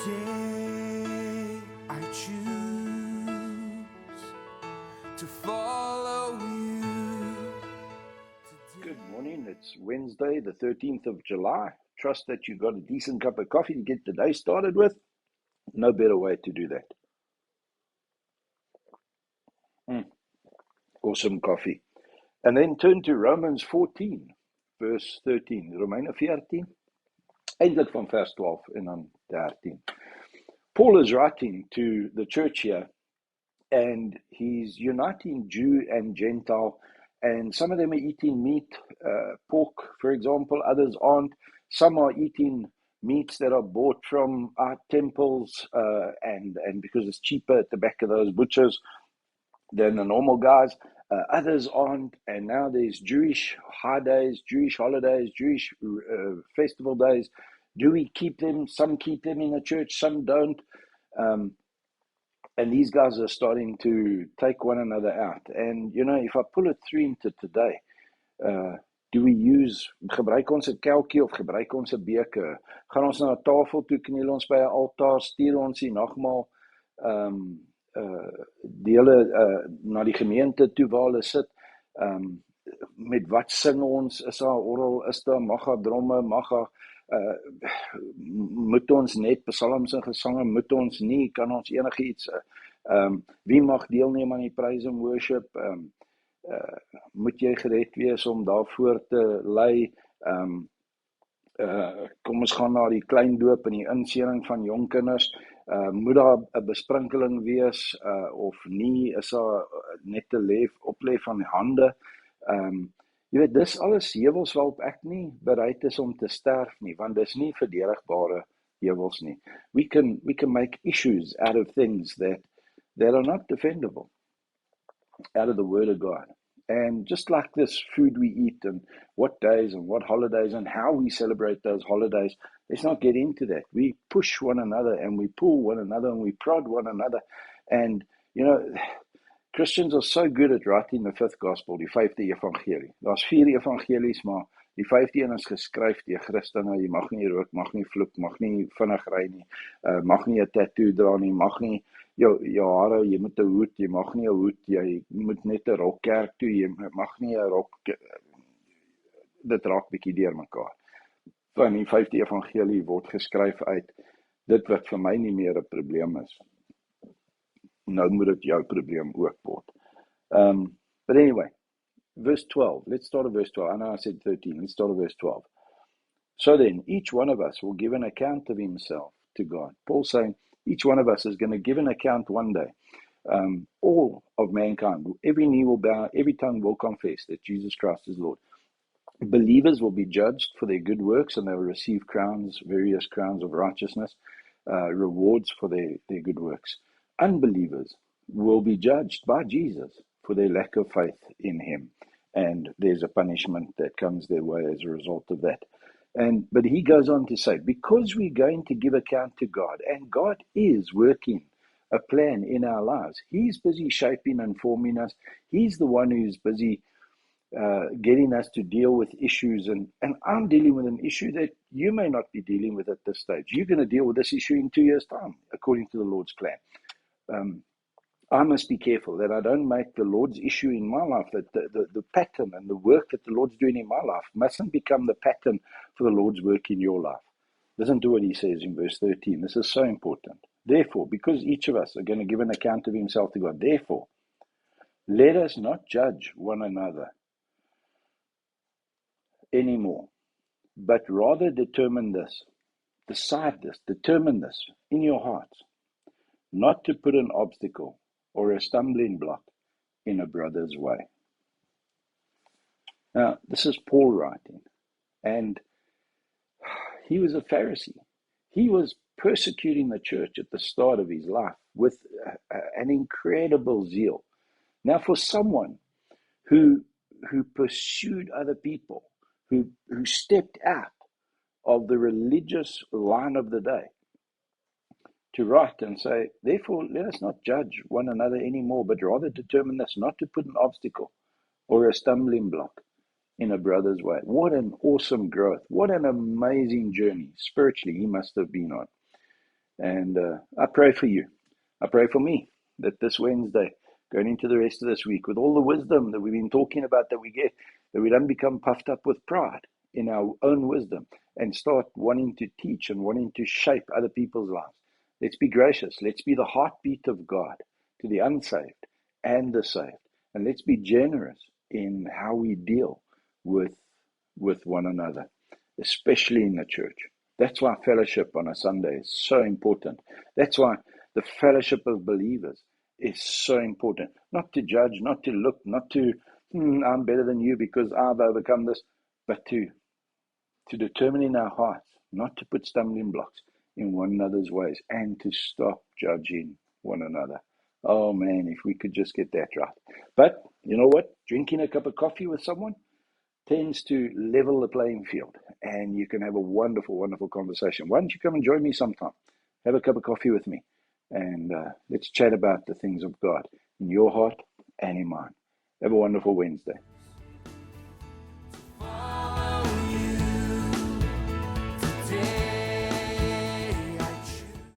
Today I choose to follow you. Good morning. It's Wednesday, the 13th of July. Trust that you got a decent cup of coffee to get the day started with. No better way to do that. Awesome coffee. And then turn to Romans 14, verse 13. Romeine 14, eindelijk van vers 12 en dan 13. Paul is writing to the church here, and he's uniting Jew and Gentile, and some of them are eating meat, pork, for example, others aren't. Some are eating meats that are bought from our temples, and because it's cheaper at the back of those butchers than the normal guys. Others aren't, and now there's Jewish high days, Jewish holidays, Jewish festival days. Do we keep them? Some keep them in the church, some don't. And these guys are starting to take one another out. And, you know, if I pull it through into today, do we gebruik ons 'n kelkie of gebruik ons 'n beker? Gaan ons na 'n tafel toe, kniel ons by 'n altaar, stuur ons die nagmaal dele na die gemeente toe waar hulle sit. Met wat sing ons? Is daar orgel? Is daar magga dromme? Magga moet ons net psalms en gesange? Moet ons nie? Kan ons enigiets? Wie mag deelneem aan die praise and worship? Moet jy gered wees om daarvoor te lei? Kom ons gaan na die kleindoop en die inseëning van jong kinders. Moet daar 'n besprinkeling wees of nie? Is daar net 'n oplef van die hande? Jy weet, dis alles heuwels waarop ek nie bereid is om te sterf nie, want dis nie verdedigbare heuwels nie. We can make issues out of things that are not defendable, out of the Word of God. And just like this food we eat and what days and what holidays and how we celebrate those holidays, let's not get into that. We push one another and we pull one another and we prod one another. And, you know, Christians are so good at writing the fifth gospel, die 5de evangelie. Daar's 4 evangelies, maar die 5de een is geskryf deur Christene. Jy mag nie rook, mag nie vloek, mag nie vinnig ry nie, mag nie 'n tattoo dra nie, mag nie jou hare, jy moet 'n hoed, jy mag nie 'n hoed, jy moet net 'n rok kerk toe, jy mag nie 'n rok, dit raak bietjie deurmekaar. Van die 5de evangelie word geskryf uit dit wat vir my nie meer 'n probleem is. Nou moet dit jou probleem ook word. But anyway, verse 12. Let's start at verse 12. I know I said 13. Let's start at verse 12. So then, each one of us will give an account of himself to God. Paul's saying, each one of us is going to give an account one day. All of mankind, every knee will bow, every tongue will confess that Jesus Christ is Lord. Believers will be judged for their good works, and they will receive crowns, various crowns of righteousness, rewards for their good works. Unbelievers will be judged by Jesus for their lack of faith in him, and there's a punishment that comes their way as a result of that. But he goes on to say, because we're going to give account to God, and God is working a plan in our lives. He's busy shaping and forming us. He's the one who's busy getting us to deal with issues, and I'm dealing with an issue that you may not be dealing with at this stage. You're going to deal with this issue in 2 years' time, according to the Lord's plan. I must be careful that I don't make the Lord's issue in my life, that the pattern and the work that the Lord's doing in my life mustn't become the pattern for the Lord's work in your life. Listen to what he says in verse 13. This is so important. Therefore, because each of us are going to give an account of himself to God, therefore, let us not judge one another anymore, but rather determine this, decide this, determine this in your hearts, not to put an obstacle or a stumbling block in a brother's way. Now, this is Paul writing, and he was a Pharisee. He was persecuting the church at the start of his life with an incredible zeal. Now, for someone who pursued other people, who stepped out of the religious line of the day, to write and say, therefore, let us not judge one another anymore, but rather determine this, not to put an obstacle or a stumbling block in a brother's way. What an awesome growth. What an amazing journey spiritually he must have been on. And I pray for you. I pray for me that this Wednesday, going into the rest of this week, with all the wisdom that we've been talking about that we get, that we don't become puffed up with pride in our own wisdom and start wanting to teach and wanting to shape other people's lives. Let's be gracious. Let's be the heartbeat of God to the unsaved and the saved. And let's be generous in how we deal with one another, especially in the church. That's why fellowship on a Sunday is so important. That's why the fellowship of believers is so important. Not to judge, not to look, not to, I'm better than you because I've overcome this, but to determine in our hearts not to put stumbling blocks in one another's ways and to stop judging one another. Oh man, if we could just get that right. But you know what? Drinking a cup of coffee with someone tends to level the playing field, and you can have a wonderful, wonderful conversation. Why don't you come and join me sometime? Have a cup of coffee with me, and let's chat about the things of God in your heart and in mine. Have a wonderful Wednesday.